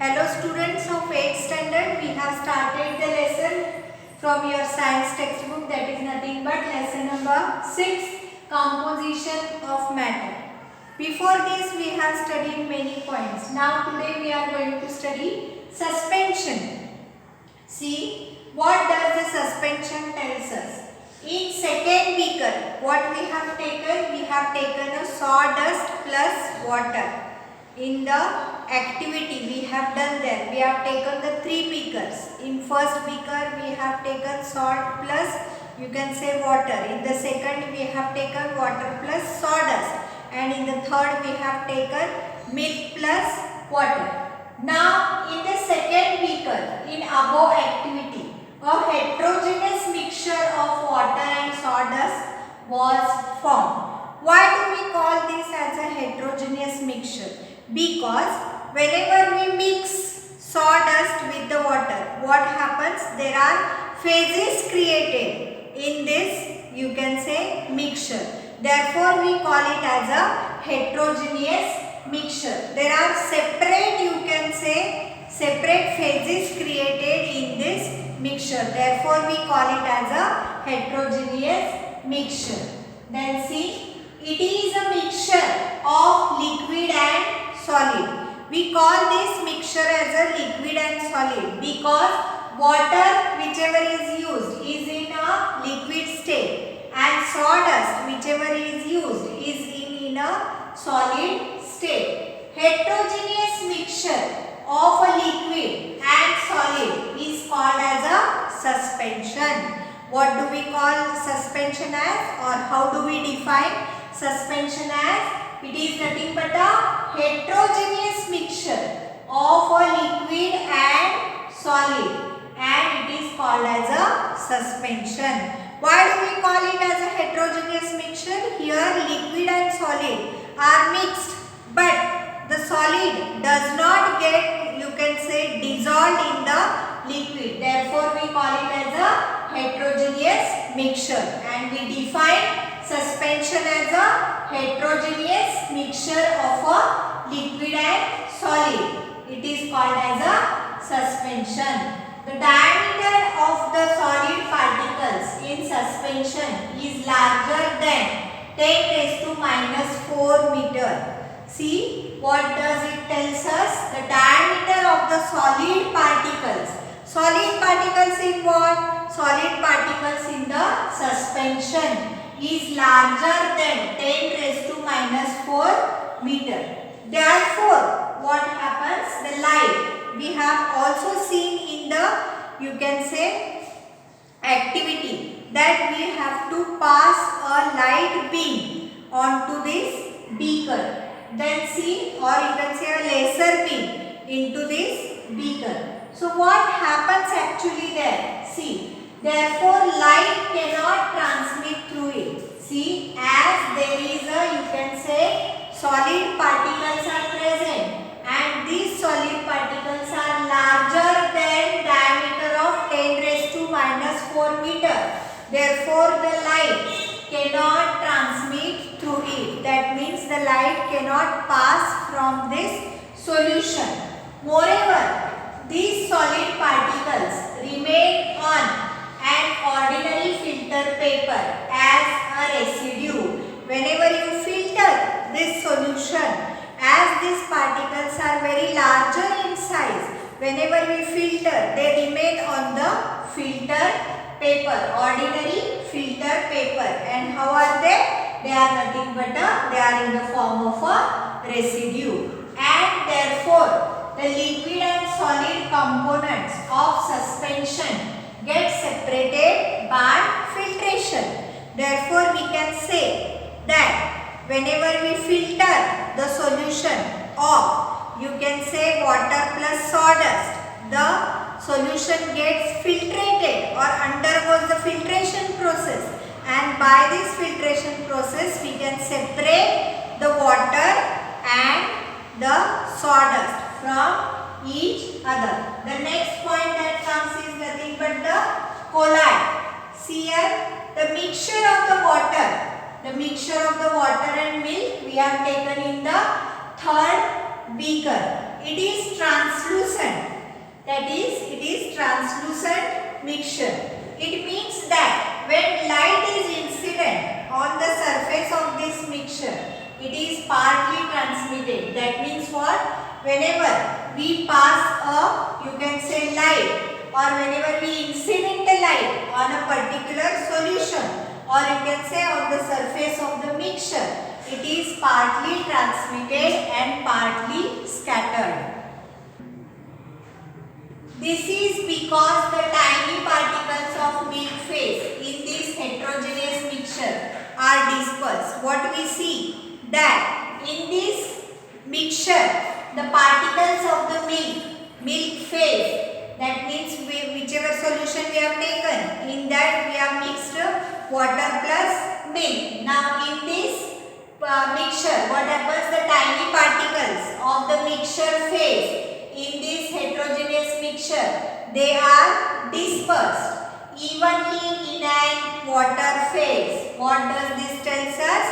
Hello students of 8th standard, we have started the lesson from your science textbook, that is nothing but lesson number 6, composition of matter. Before this we have studied many points. Now today we are going to study suspension. See what does the suspension tells us. In second beaker what we have taken? We have taken a sawdust plus water. In the activity we have done there, we have taken the 3 beakers. In first beaker we have taken salt plus you can say water. In the second we have taken water plus sawdust. And in the third we have taken milk plus water. Now in the second beaker, in above activity, a heterogeneous mixture of water and sawdust was formed. Why do we call this as a heterogeneous mixture? Because whenever we mix sawdust with the water, what happens? There are phases created in this, you can say, mixture. Therefore, we call it as a heterogeneous mixture. There are separate, you can say, separate phases created in this mixture. Therefore, we call it as a heterogeneous mixture. Then see, it is a mixture of liquid and solid. We call this mixture as a liquid and solid because water whichever is used is in a liquid state and sawdust whichever is used is in a solid state. Heterogeneous mixture of a liquid and solid is called as a suspension. What do we call suspension as, or how do we define suspension as? It is nothing but a heterogeneous mixture of a liquid and solid, and it is called as a suspension. Why do we call it as a heterogeneous mixture? Here liquid and solid are mixed, but the solid does not get, you can say, dissolved in the liquid. Therefore, we call it as a heterogeneous mixture, and we define suspension as a heterogeneous mixture of a liquid and solid. It is called as a suspension. The diameter of the solid particles in suspension is larger than 10 raised to minus 4 meter. See what does it tells us? The diameter of the solid particles. Solid particles in what? Solid particles in the suspension is larger than 10 raised to minus 4 meter. Therefore, what happens? The light, we have also seen in the, you can say, activity that we have to pass a light beam onto this beaker. Then see, or you can say a laser beam into this beaker. So what happens actually there? See, therefore light cannot transmit through it. See, as there is a, you can say, solid particles are present, and these solid particles are larger than diameter of 10 raised to minus 4 meter. Therefore, the light cannot transmit through it. That means the light cannot pass from this solution. Moreover, these solid particles remain on an ordinary filter paper as a residue. Whenever you filter this solution, as these particles are very larger in size, whenever we filter, they remain on the filter paper, ordinary filter paper. And how are they? They are nothing but they are in the form of a residue. And therefore, the liquid and solid components of suspension get separated by filtration. Therefore, we can say that whenever we filter the solution of, you can say, water plus sawdust, the solution gets filtrated or undergoes the filtration process, and by this filtration process we can separate the water and the sawdust from each other. The next point that comes is nothing but the colloid. See here, the mixture of the water and milk we have taken in the third beaker. It is translucent that is, it is translucent mixture. It means that when light is incident on the surface of this mixture, it is partly transmitted. That means what? Whenever we pass a, you can say, light, or whenever we incident a light on a particular solution, or you can say on the surface of the mixture, it is partly transmitted and partly scattered. This is because the tiny particles of milk phase in this heterogeneous mixture are dispersed. What we see that in this mixture, the particles of the milk phase, that means whichever solution we have taken, in that we have mixed water plus milk. Now in this mixture, what happens? The tiny particles of the mixture phase in this heterogeneous mixture, they are dispersed evenly in a water phase. What does this tell us?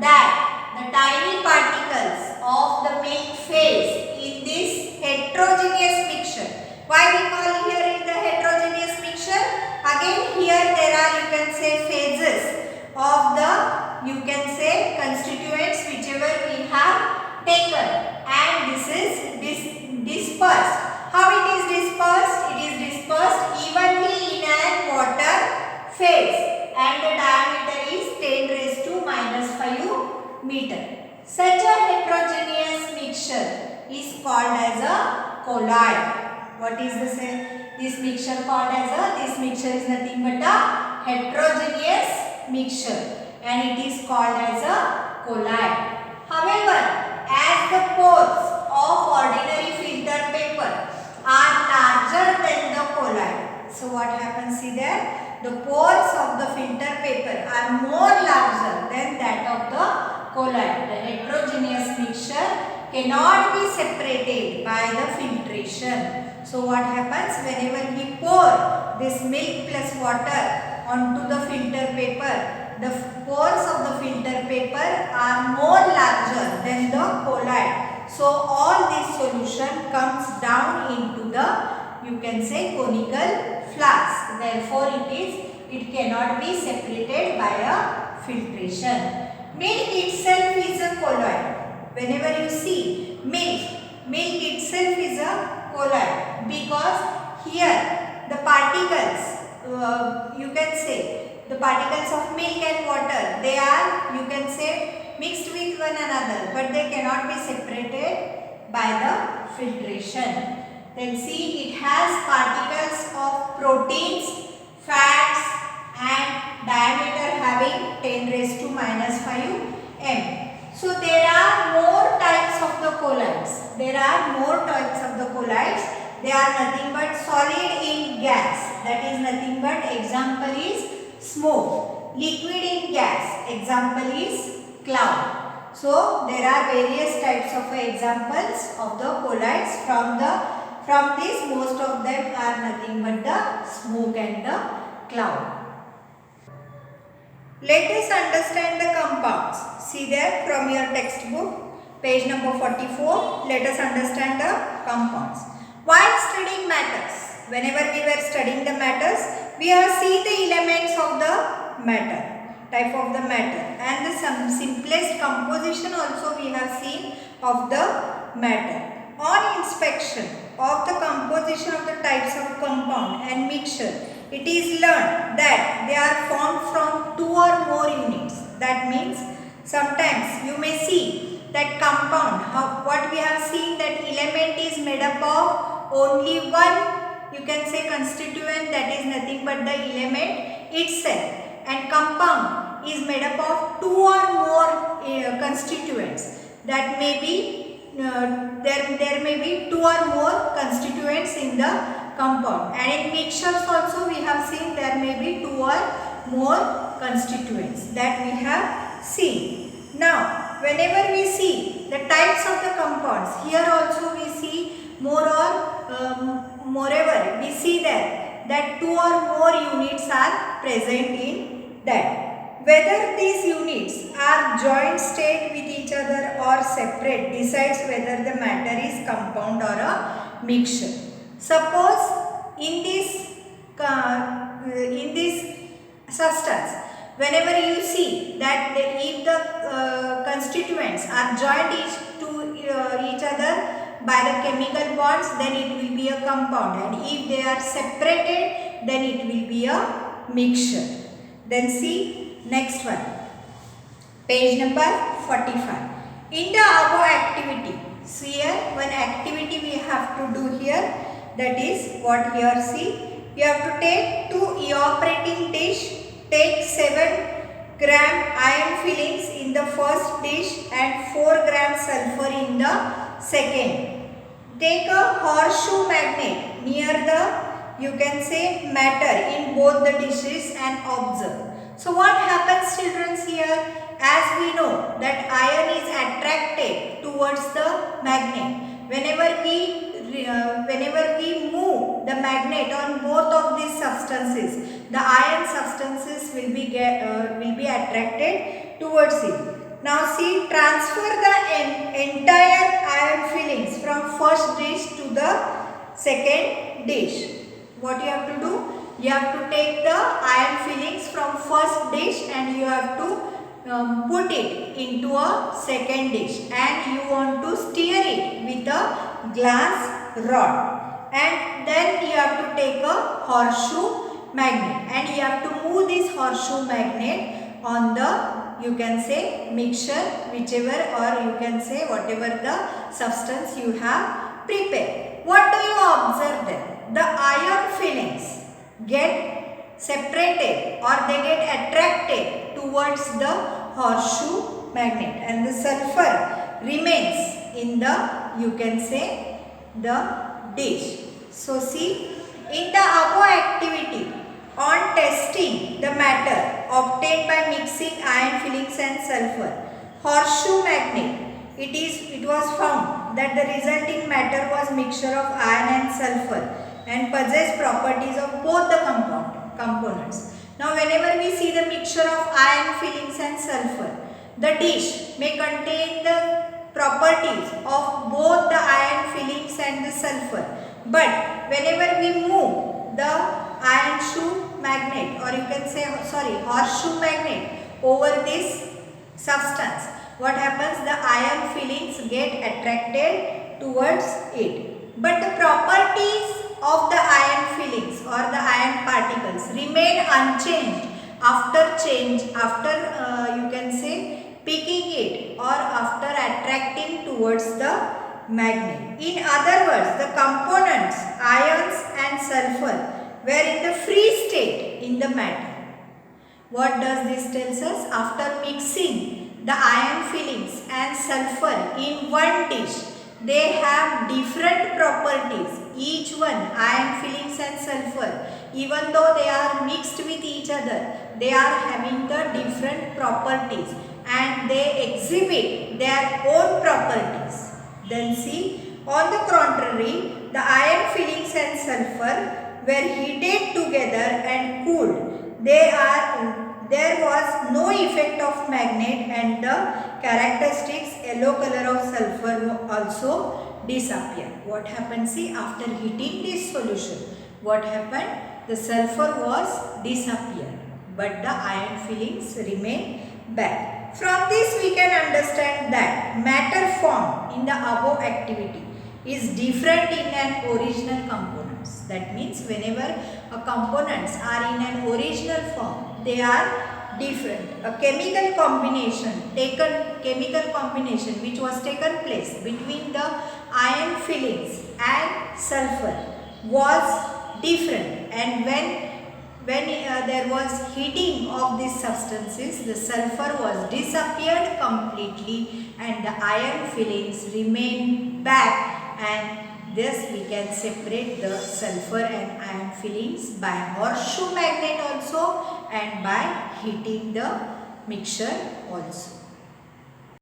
That the tiny particles of the milk phase in this heterogeneous mixture. Why we call here in the heterogeneous mixture? Again here there are, you can say, phases of the, you can say, constituents whichever we have taken, and this is dispersed. How it is dispersed? It is dispersed evenly in a water phase, and the diameter is 10 raised to -5 meter. Such a heterogeneous mixture is called as a colloid. What is this mixture called as a? This mixture is nothing but a heterogeneous mixture, and it is called as a colloid. However, as the pores of ordinary filter paper are larger than the colloid. So what happens? See there, the pores of the filter paper are more larger than that of the colloid. The heterogeneous mixture cannot be separated by the filtration. So what happens? Whenever we pour this milk plus water onto the filter paper, the pores of the filter paper are more larger than the colloid. So all this solution comes down into the, you can say, conical flask. Therefore it cannot be separated by a filtration. Milk itself is a colloid. Whenever you see milk itself is a colloid, because here the particles, you can say, the particles of milk and water, they are, you can say, mixed with one another, but they cannot be separated by the filtration. Then see, it has particles of proteins, fats, and diameter having 10 raised to -5 m. So there are more types of the colloids. There are more types of the colloids. They are nothing but solid in gas. That is nothing but, example is smoke. Liquid in gas. Example is cloud. So there are various types of examples of the colloids. From this, most of them are nothing but the smoke and the cloud. Let us understand the compounds. See there from your textbook, page number 44. Let us understand the compounds. While studying matters, whenever we were studying the matters, we have seen the elements of the matter, type of the matter, and the simplest composition also we have seen of the matter. On inspection of the composition of the types of compound and mixture, it is learned that they are formed from 2 or more units. That means sometimes you may see that compound, what we have seen, that element is made up of only one, you can say, constituent, that is nothing but the element itself, and compound is made up of 2 or more constituents. That may be there may be 2 or more constituents in the compound, and in mixtures also we have seen there may be 2 or more constituents that we have seen. Now whenever we see the types of the compounds, here also we see moreover we see that 2 or more units are present in that. Whether these units are joint state with each other or separate decides whether the matter is compound or a mixture. Suppose in this substance, whenever you see that if the constituents are joined each other by the chemical bonds, then it will be a compound, and if they are separated, then it will be a mixture. Then see next one, page number 45. In the above activity, see here one activity we have to do here, that is what here see, you have to take 2 evaporating dish, take 7 gram iron fillings in the first dish and 4 gram sulfur in the second. Take a horseshoe magnet near the, you can say, matter in both the dishes and observe. So what happens, children, here? As we know that iron is attracted towards the magnet. Whenever we move the magnet on both of these substances, the iron substances will be attracted towards it. Now see, transfer the entire iron fillings from first dish to the second dish. What you have to do? You have to take the iron fillings from first dish and you have to put it into a second dish, and you want to steer it with a glass rod, and then you have to take a horseshoe magnet and you have to move this horseshoe magnet on the, you can say, mixture, whichever, or you can say whatever the substance you have prepared. What do you observe then? The iron fillings get separated or they get attracted towards the horseshoe magnet, and the sulfur remains in the, you can say, the dish. So see, in the above activity, on testing the matter obtained by mixing iron fillings and sulfur, horseshoe magnet, it was found that the resulting matter was mixture of iron and sulfur and possessed properties of both the components. Now whenever we see the mixture of iron fillings and sulfur, the dish may contain the properties of both the iron fillings and the sulfur. But whenever we move the horseshoe magnet over this substance, what happens? The iron fillings get attracted towards it. But the properties of the iron fillings or the iron particles remain unchanged after you can say picking it or after attracting towards the magnet. In other words, the components ions and sulfur were in the free state in the matter. What does this tells us? After mixing the iron fillings and sulfur in one dish, they have different properties. Each one, iron fillings and sulfur, even though they are mixed with each other, they are having the different properties and they exhibit their own properties. Then see, on the contrary, the iron fillings and sulfur were heated together and cooled. There was no effect of magnet and the characteristics yellow color of sulfur also disappear. What happened? See, after heating this solution, what happened? The sulfur was disappeared, but the iron fillings remain back. From this we can understand that matter formed in the above activity is different in an original components. That means whenever components are in an original form, they are different. A chemical combination which was taken place between the iron fillings and sulfur was different, and when there was heating of these substances, the sulfur was disappeared completely and the iron fillings remained back, and thus we can separate the sulfur and iron fillings by horseshoe magnet also and by heating the mixture also.